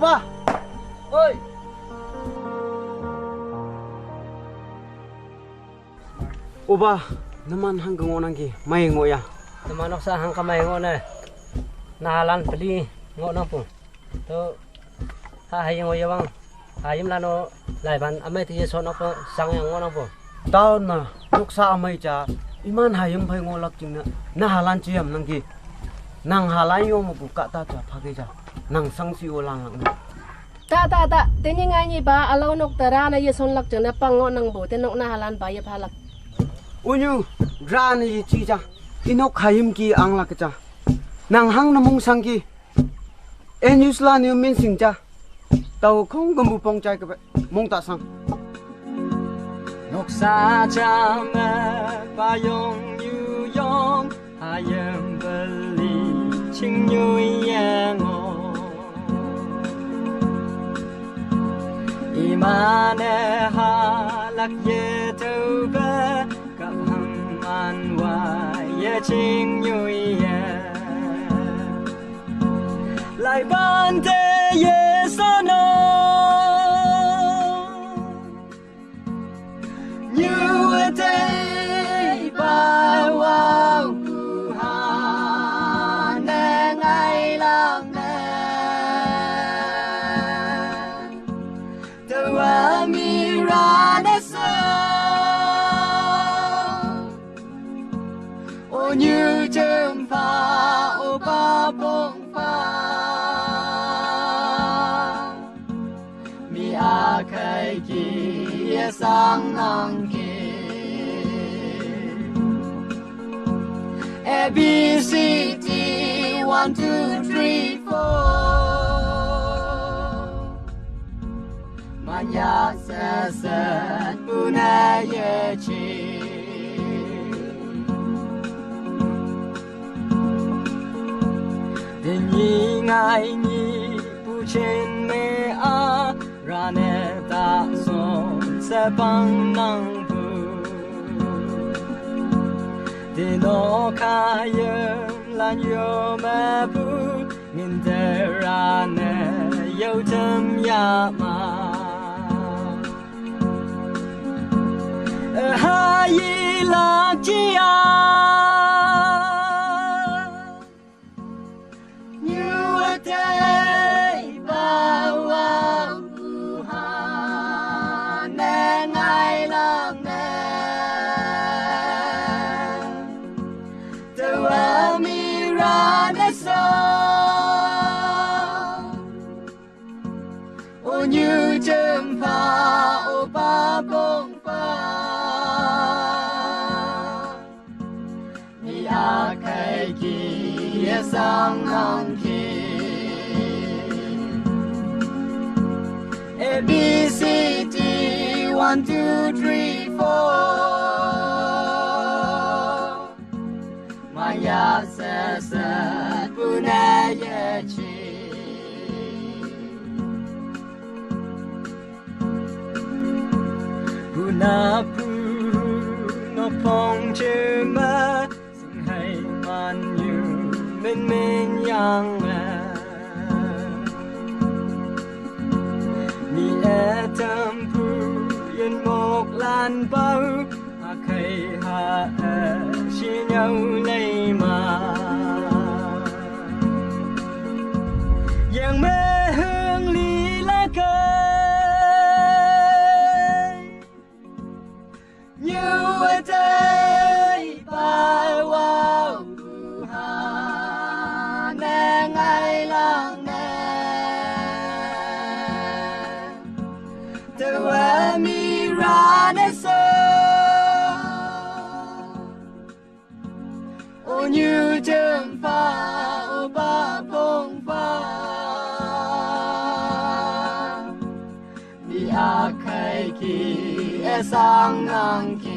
Opa, ơi. Opa, naman hanggang ngonang ki, may ngoya. Naman sa hang kamay ngo na. Nahalan pali ngo na po. To hayang ngoyawang. Hayam lano laiban amay ti son ako sangyang ngo na po. Taon na, nuksa amay cha, iman hayang pay ngolak jing na, nahalan chiyam nang ki. Nang halan yo mabuka ta cha phage cha. Nang sangsi ulang lang na. Ta. Tini nga ni ba alaw nok tara na yeson lak jang na pango nang bo tenok nahalan ba ye phalak. Unyu, ran yi chi cha. Inok hayim ki ang lak cha. Nang hang namong sang ki. Enyus la ni min sing cha. Tàu không có một phong trai các bạn mong tạ sang Ngọc sa cha mẹ ba yong yu yong hayam bali ching yu yang o imane ha lak ye tu ba kap hang an wa ye ching yu yang lại ban te ye sono như a day by wow ha nè ngày lang nè tu a mi ra nè sa o như chim pha o ba bông pha khai ki sang nang ki A B C D 1 2 3 4 Manya sa sa puna ye chi Din yi ngai ni pu chen me a Rane ta son se bang nang bu Dino ka yem lan yo me bu Min de rane yo tem ya ma Ha yi la chi a New a day ba wa ngày lang nè tu a mi ra nè sa o như chim pha o ba bông pha ni a khai ki sang ngang ki A B C D 1 2 3 4 Maya sa sa puna ye chi Puna pu no pong che ma sing hai man yu min yang ma Ni etam pu yen mok lan bao ha khai ha shi nhau lei ma yang mê hương lý lá cây như ở đây bài wow ha nè ngày lang nè tu a mi ra nè sa o như chim pha o ba bông pha đi a khai ki e sang ngang ki